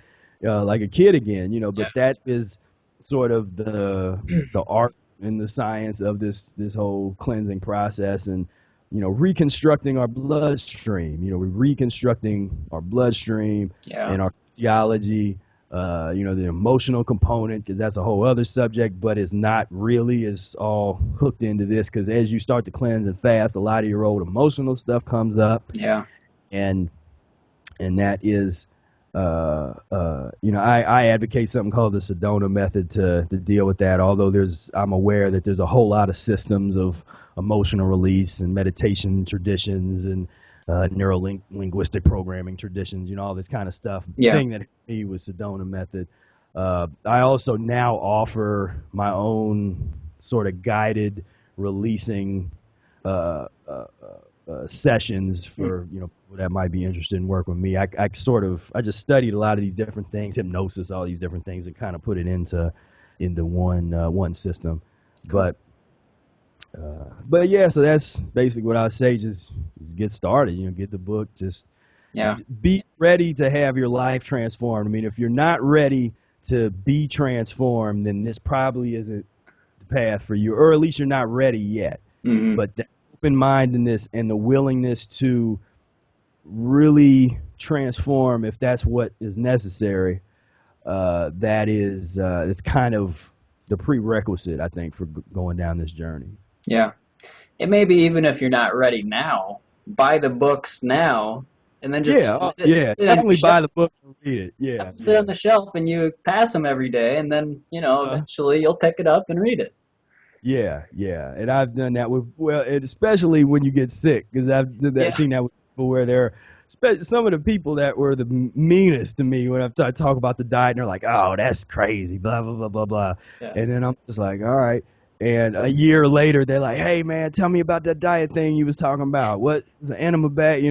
like a kid again. But that is sort of the art and the science of this whole cleansing process, and reconstructing our bloodstream. We're reconstructing our bloodstream and our physiology. The emotional component, because that's a whole other subject, but it's not really. It's all hooked into this, because as you start to cleanse and fast, a lot of your old emotional stuff comes up. Yeah. And that is, I advocate something called the Sedona method to deal with that. Although I'm aware that there's a whole lot of systems of emotional release and meditation traditions and neuro-linguistic programming traditions, all this kind of stuff. The thing that helped me was Sedona method. I also now offer my own sort of guided releasing sessions for people that might be interested in working with me. I just studied a lot of these different things, hypnosis, all these different things, and kind of put it into one system. But yeah, so that's basically what I say. Just get started. Get the book. Just be ready to have your life transformed. I mean, if you're not ready to be transformed, then this probably isn't the path for you, or at least you're not ready yet. Mm-hmm. But that open-mindedness and the willingness to really transform, if that's what is necessary, that is it's kind of the prerequisite, I think, for going down this journey. Yeah. And maybe even if you're not ready now, buy the books now, and then just sit definitely buy the book and read it. Sit on the shelf, and you pass them every day, and then eventually you'll pick it up and read it. Yeah, and I've done that especially when you get sick, because I've seen that with people where they're some of the people that were the meanest to me when I talk about the diet, and they're like, "Oh, that's crazy," blah blah blah blah blah, and then I'm just like, "All right." And a year later, they're like, "Hey, man, tell me about that diet thing you was talking about. What is an enema bag?"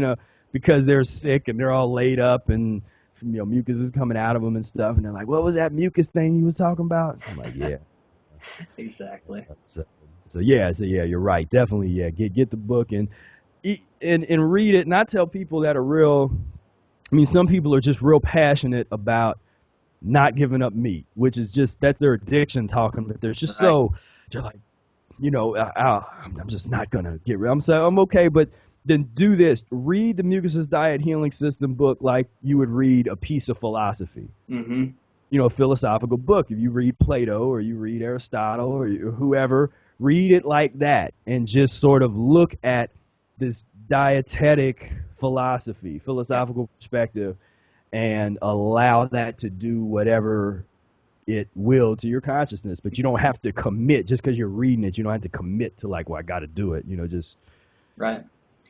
Because they're sick and they're all laid up, and mucus is coming out of them and stuff. And they're like, "What was that mucus thing you was talking about?" I'm like, "Yeah." Exactly. So you're right. Definitely, get the book and read it. And I tell people that are real. I mean, some people are just real passionate about not giving up meat, which is that's their addiction talking. But they're just they're like, I'm just not gonna get rid. I'm okay, but then do this. Read the Mucusless Diet Healing System book like you would read a piece of philosophy. Mm-hmm. A philosophical book. If you read Plato or you read Aristotle or whoever, read it like that and just sort of look at this dietetic philosophical perspective, and allow that to do whatever it will to your consciousness. But you don't have to commit just because you're reading it. You don't have to commit to like, well, I got to do it. Just right.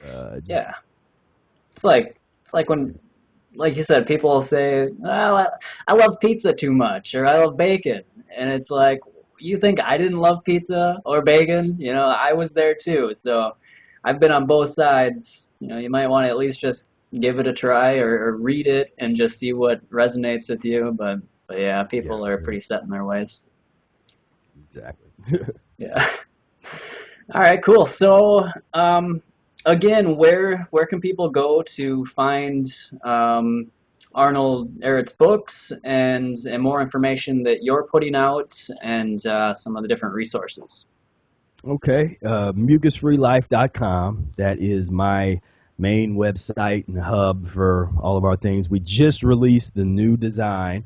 It's like when, like you said, people will say, "Well, I love pizza too much," or "I love bacon," and it's like, you think I didn't love pizza or bacon? I was there too. So I've been on both sides. You might want to at least just give it a try, or read it and just see what resonates with you. But yeah, people are pretty set in their ways. Exactly. Yeah. All right, cool. So, again, where can people go to find Arnold Ehret's books and more information that you're putting out, and some of the different resources? Okay, mucusfreelife.com. That is my main website and hub for all of our things. We just released the new design,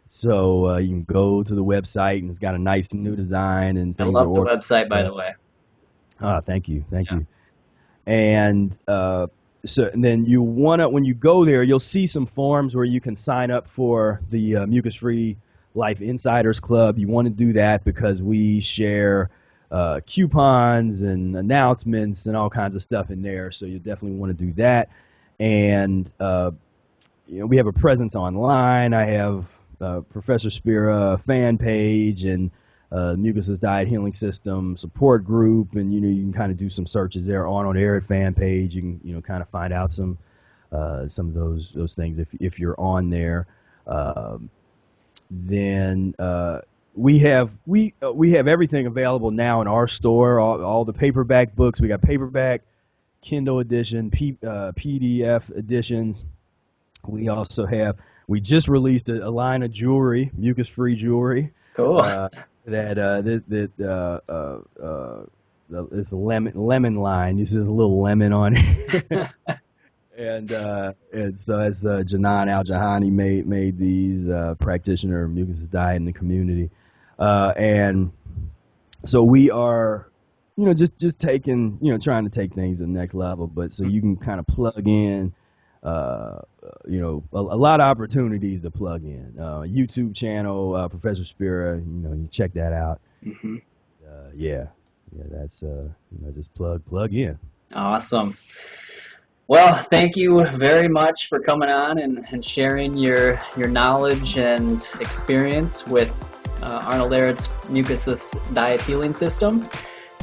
so you can go to the website, and it's got a nice new design. And I things love the website, by the way. Thank you. And and then when you go there, you'll see some forms where you can sign up for the Mucus Free Life Insiders Club. You want to do that because we share coupons and announcements and all kinds of stuff in there. So you definitely want to do that. And we have a presence online. I have Professor Spira fan page, and Mucusless Diet Healing System support group, and you can kind of do some searches there. Arnold Ehret fan page, you can kind of find out some of those things if you're on there. Then we have everything available now in our store. All the paperback books. We got paperback, Kindle edition, PDF editions. We also we just released a line of jewelry, mucus-free jewelry. Cool. It's a lemon line. This is a little lemon on it. And so as Janan Al-Jahani made these, practitioner of mucusless diet in the community. And so we are, just taking, trying to take things to the next level. But so you can kind of plug in, a lot of opportunities to plug in. YouTube channel, Professor Spira, you check that out. Mm-hmm. That's just plug in. Awesome. Well, thank you very much for coming on and sharing your knowledge and experience with Arnold Ehret's Mucusless Diet Healing System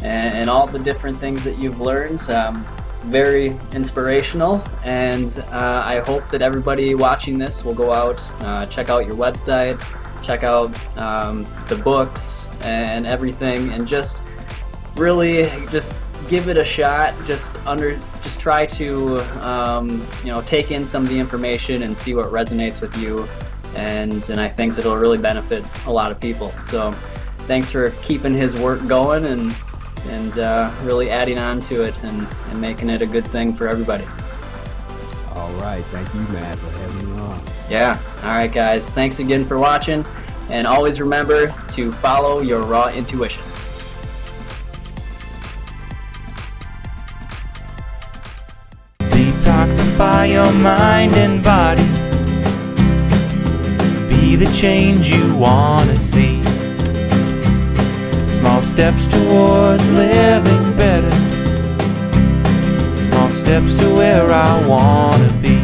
and all the different things that you've learned. Very inspirational, and I hope that everybody watching this will go out, check out your website, check out the books and everything, and just really just give it a shot. Just try to take in some of the information and see what resonates with you, and I think that it'll really benefit a lot of people. So thanks for keeping his work going and really adding on to it and making it a good thing for everybody. All right, thank you, Matt, for having me on. Yeah, all right, guys, thanks again for watching, and always remember to follow your raw intuition. Detoxify your mind and body. Be the change you want to see. Small steps towards living better. Small steps to where I want to be.